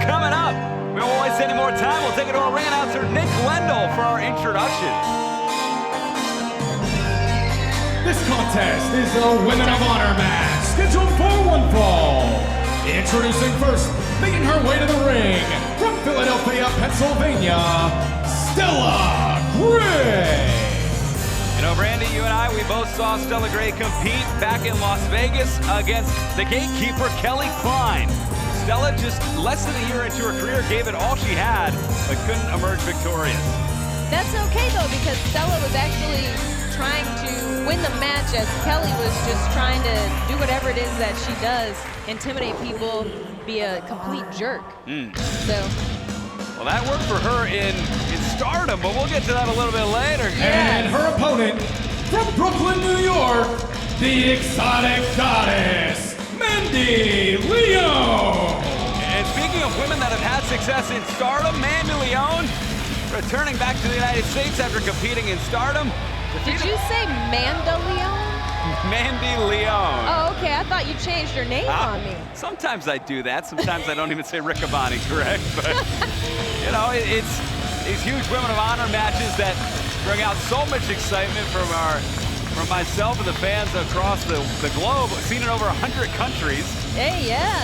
coming up. We won't waste any more time. We'll take it to our ring announcer, Nick Wendell, for our introduction. This contest is a Women of Honor match scheduled for one fall. Introducing first, making her way to the ring from Philadelphia, Pennsylvania, Stella Gray. You know, Brandy, you and I, we both saw Stella Gray compete back in Las Vegas against the gatekeeper, Kelly Klein. Stella, just less than a year into her career, gave it all she had, but couldn't emerge victorious. That's okay, though, because Stella was actually trying to win the match as Kelly was just trying to do whatever it is that she does, intimidate people, be a complete jerk. So. Well, that worked for her in Stardom, but we'll get to that a little bit later. And her opponent, from Brooklyn, New York, the exotic goddess, Mandy Leon. And speaking of women that have had success in Stardom, Mandy Leon returning back to the United States after competing in Stardom. Did you say Manda Leon? Mandy Leon. Oh, okay. I thought you changed your name on me. Sometimes I do that. Sometimes I don't even say Riccaboni, correct? But, you know, it's these huge Women of Honor matches that bring out so much excitement from myself and the fans across the globe. We've seen it over 100 countries. Hey, yeah.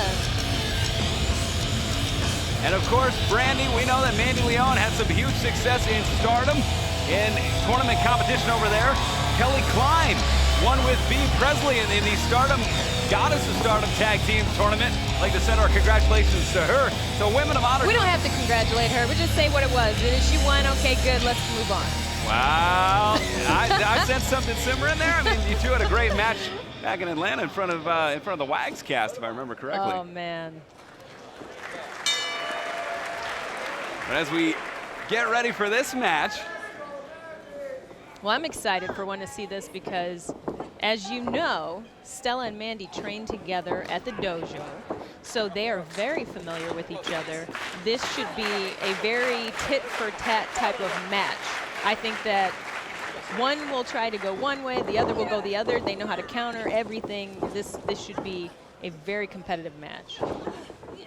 And of course, Brandy, we know that Mandy Leon had some huge success in Stardom, in tournament competition over there. Kelly Klein won with B. Presley in the Stardom, Goddess of Stardom Tag Team Tournament. I'd like to send our congratulations to her. So Women of Honor. We don't have to congratulate her, but just say what it was. She won, okay, good, let's move on. Wow, I sensed something simmering there. I mean, you two had a great match back in Atlanta in front of the Wags cast, if I remember correctly. Oh, man. But as we get ready for this match. Well, I'm excited for one to see this because, as you know, Stella and Mandy train together at the dojo, so they are very familiar with each other. This should be a very tit-for-tat type of match. I think that one will try to go one way, the other will go the other. They know how to counter everything. This should be a very competitive match.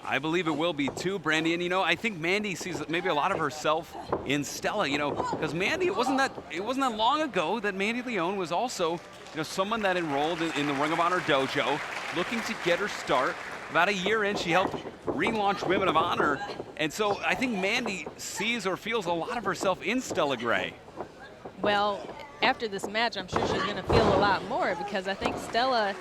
I believe it will be too, Brandy. And you know, I think Mandy sees maybe a lot of herself in Stella. You know, because Mandy, it wasn't that long ago that Mandy Leon was also, you know, someone that enrolled in the Ring of Honor dojo, looking to get her start. About a year in, she helped relaunch Women of Honor, and so I think Mandy sees or feels a lot of herself in Stella Gray. Well, after this match, I'm sure she's going to feel a lot more because I think Stella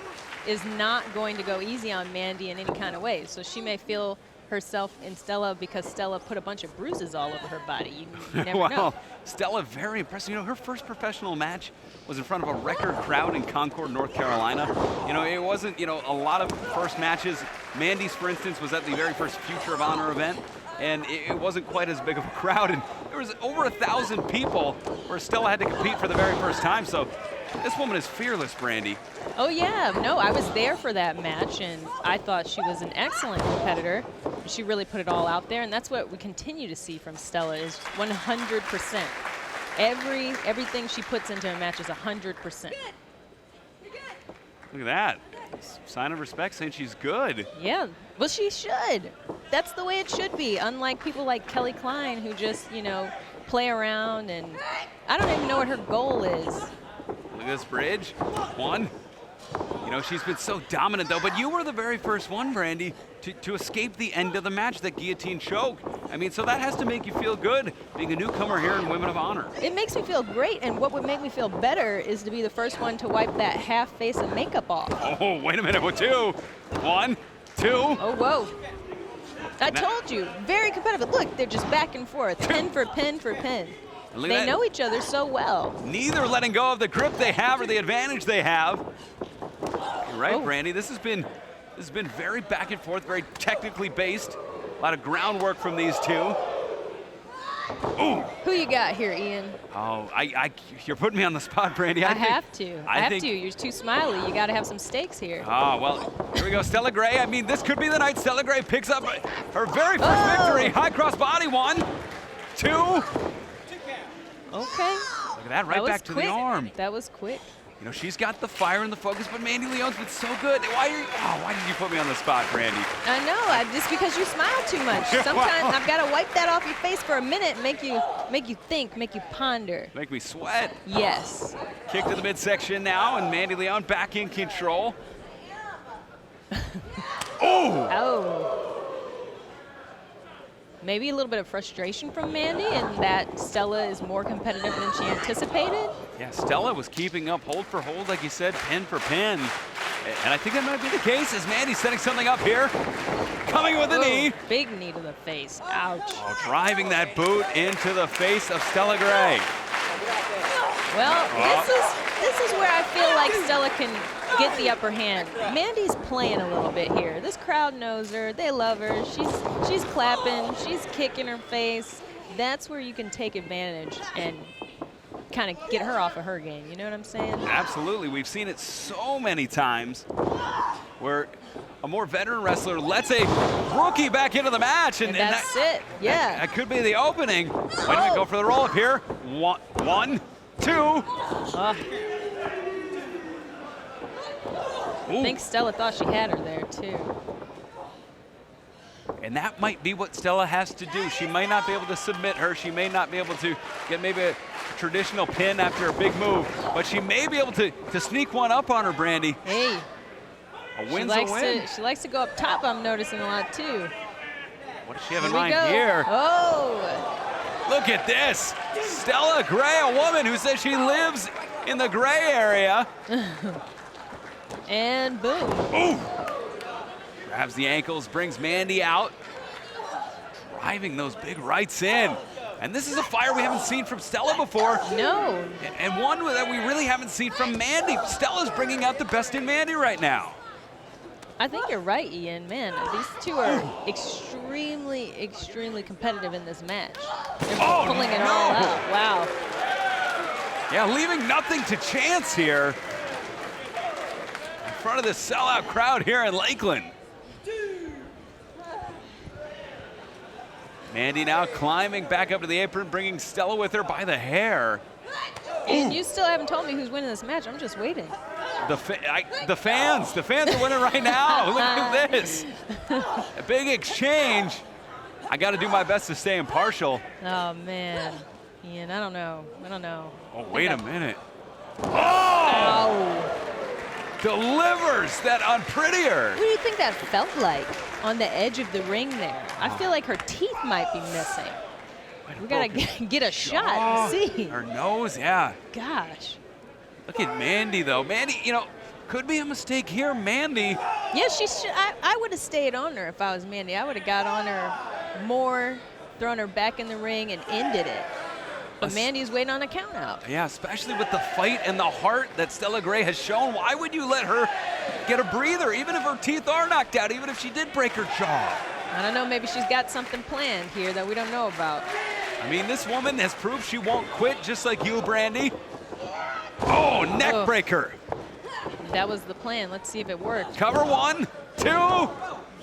is not going to go easy on Mandy in any kind of way. So she may feel herself in Stella because Stella put a bunch of bruises all over her body. You never know. Stella, very impressive. You know, her first professional match was in front of a record crowd in Concord, North Carolina. You know, it wasn't, you know, a lot of first matches. Mandy's, for instance, was at the very first Future of Honor event, and it wasn't quite as big of a crowd. And there was over 1,000 people where Stella had to compete for the very first time. So this woman is fearless, Brandy. Oh, yeah. No, I was there for that match, and I thought she was an excellent competitor. She really put it all out there, and that's what we continue to see from Stella is 100%. Everything she puts into a match is 100%. Look at that. Sign of respect saying she's good. Yeah. Well, she should. That's the way it should be, unlike people like Kelly Klein who just, you know, play around, and I don't even know what her goal is. Look at this bridge. One. You know, she's been so dominant, though. But you were the very first one, Brandy, to escape the end of the match, that guillotine choke. I mean, so that has to make you feel good, being a newcomer here in Women of Honor. It makes me feel great, and what would make me feel better is to be the first one to wipe that half face of makeup off. Oh, wait a minute. What, two? One, two. Oh, whoa. I told you, very competitive. Look, they're just back and forth, pin for pin for pin. They know each other so well. Neither letting go of the grip they have or the advantage they have. You're right, Brandy. This has been very back and forth, very technically based. A lot of groundwork from these two. Ooh. Who you got here, Ian? Oh, you're putting me on the spot, Brandy. I have to. I have to. You're too smiley. You got to have some stakes here. Oh, well, here we go. Stella Gray. I mean, this could be the night Stella Gray picks up her very first victory. High cross body. 1, 2. Okay. Look at that, right back to the arm. That was quick. You know, she's got the fire and the focus, but Mandy Leon's been so good. Why did you put me on the spot, Brandy? I know, just because you smile too much. Sometimes I've got to wipe that off your face for a minute, make you think, make you ponder. Make me sweat. Yes. Kick to the midsection now, and Mandy Leon back in control. Oh. Maybe a little bit of frustration from Mandy, and that Stella is more competitive than she anticipated. Yeah, Stella was keeping up hold for hold, like you said, pin for pin. And I think that might be the case as Mandy's setting something up here. Coming with a knee. Big knee to the face. Ouch. Oh, driving that boot into the face of Stella Gray. Well, this is where I feel like Stella can get the upper hand. Mandy's playing a little bit here. This crowd knows her. They love her. She's clapping. She's kicking her face. That's where you can take advantage and kind of get her off of her game. You know what I'm saying? Absolutely. We've seen it so many times where a more veteran wrestler lets a rookie back into the match. And that's it. Yeah. That could be the opening. Wait a minute. Go for the roll up here. One, two. I think Stella thought she had her there, too. And that might be what Stella has to do. She might not be able to submit her. She may not be able to get maybe a traditional pin after a big move. But she may be able to sneak one up on her, Brandy. Hey. A win's a win. She likes to go up top, I'm noticing a lot, too. What does she have in mind here? Oh. Look at this. Stella Gray, a woman who says she lives in the gray area. And boom. Ooh. Grabs the ankles, brings Mandy out. Driving those big rights in. And this is a fire we haven't seen from Stella before. No. And one that we really haven't seen from Mandy. Stella's bringing out the best in Mandy right now. I think you're right, Ian. Man, these two are extremely, extremely competitive in this match. They're pulling it all out. Wow. Yeah, leaving nothing to chance here. In front of the sellout crowd here in Lakeland. Mandy now climbing back up to the apron, bringing Stella with her by the hair. And you still haven't told me who's winning this match. I'm just waiting. The fans are winning right now. Look at this. A big exchange. I got to do my best to stay impartial. Oh, man. Ian, I don't know. Oh, wait a minute. Ow. Delivers that unprettier. What do you think that felt like on the edge of the ring there? I feel like her teeth might be missing. We got to get a shot and see. Her nose, yeah. Gosh. Look at Mandy, though. Mandy, could be a mistake here. Mandy. Yeah, she should. I would have stayed on her if I was Mandy. I would have got on her more, thrown her back in the ring, and ended it. But Mandy's waiting on a count out. Yeah, especially with the fight and the heart that Stella Gray has shown. Why would you let her get a breather, even if her teeth are knocked out, even if she did break her jaw? I don't know. Maybe she's got something planned here that we don't know about. I mean, this woman has proved she won't quit, just like you, Brandy. Oh, neck breaker. That was the plan. Let's see if it worked. Cover 1, 2. No.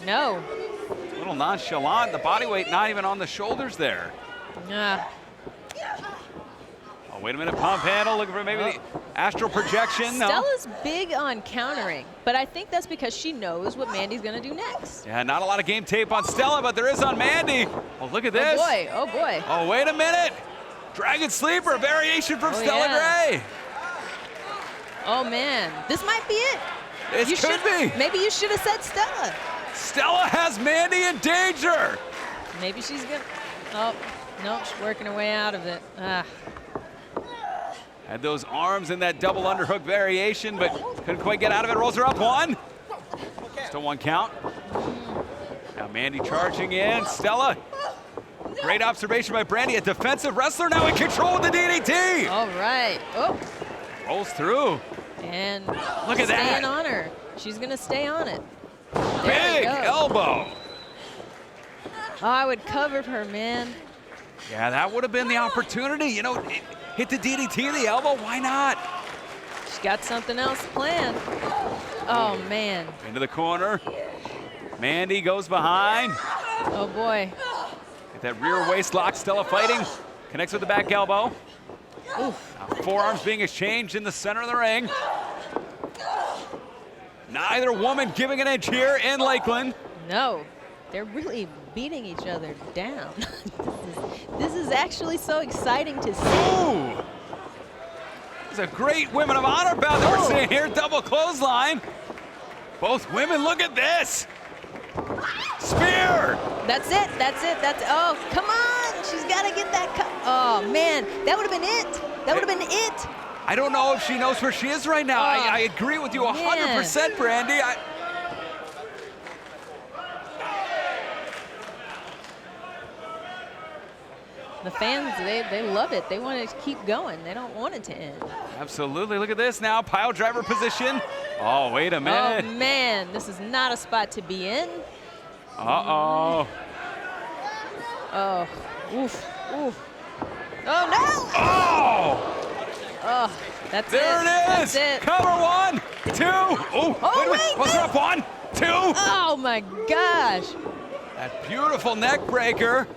A little nonchalant. The body weight not even on the shoulders there. Oh, wait a minute. Pump handle. Looking for maybe the astral projection. No. Stella's big on countering, but I think that's because she knows what Mandy's going to do next. Yeah, not a lot of game tape on Stella, but there is on Mandy. Oh, look at this. Oh, boy. Oh, wait a minute. Dragon Sleeper, a variation from Stella Gray. Oh, man. This might be it. This could be. Maybe you should have said Stella. Stella has Mandy in danger. Maybe she's going to. Oh, no, she's working her way out of it. Had those arms in that double underhook variation, but couldn't quite get out of it. Rolls her up 1. Still 1 count. Now Mandy charging in. Stella. Great observation by Brandy. A defensive wrestler now in control of the DDT. All right. Oh. Rolls through. And look at that. Staying on her. She's going to stay on it. Big elbow. Oh, I would cover her, man. Yeah, that would have been the opportunity. Hit the DDT, the elbow. Why not? She's got something else planned. Oh, man. Into the corner. Mandy goes behind. Oh, boy. Get that rear waist lock. Stella fighting. Connects with the back elbow. Forearms being exchanged in the center of the ring. Neither woman giving an inch here in Lakeland. No, they're really beating each other down. This is actually so exciting to see. Ooh! It's a great Women of Honor bout that we're seeing here. Double clothesline. Both women, look at this. Spear! That's it, that's it, oh, come on, she's gotta get that cut. Oh man, that would've been it. That would've been it. I don't know if she knows where she is right now. I agree with you 100%, Brandy. The fans, they love it. They want to keep going. They don't want it to end. Absolutely. Look at this now. Pile driver position. Oh, wait a minute. Oh, man. This is not a spot to be in. Uh-oh. Oh. Oof. Oof. Oh, no. Oh. Oh. That's it. There it is. That's it. Cover 1, 2. Oh, wait. Was there up 1, 2? Oh, my gosh. That beautiful neck breaker.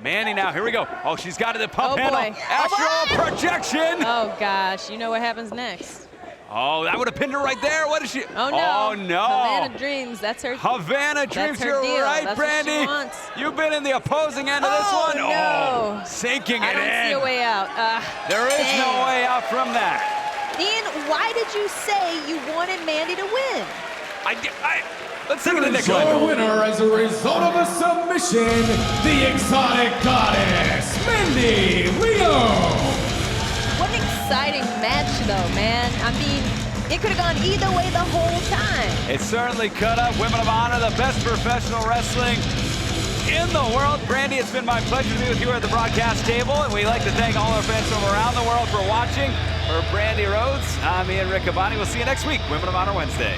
Mandy now, here we go. Oh, she's got it, the pump handle. Astral projection. Oh, gosh. You know what happens next. Oh, that would have pinned her right there. What is she? Oh, no. Oh, no. Havana Dreams. That's her. Havana Dreams, you're deal. right, That's Brandy. what she wants. You've been in the opposing end of this one. No. Oh, sinking it in. I don't see a way out. There is no way out from that. Ian, why did you say you wanted Mandy to win? Let's take it to Nick. Your winner as a result of a submission, the exotic goddess, Mandy Leon. What an exciting match, though, man. I mean, it could have gone either way the whole time. It certainly could have. Women of Honor, the best professional wrestling in the world. Brandy, it's been my pleasure to be with you at the broadcast table, and we'd like to thank all our fans from around the world for watching. For Brandy Rhodes, I'm Ian Riccaboni. We'll see you next week, Women of Honor Wednesday.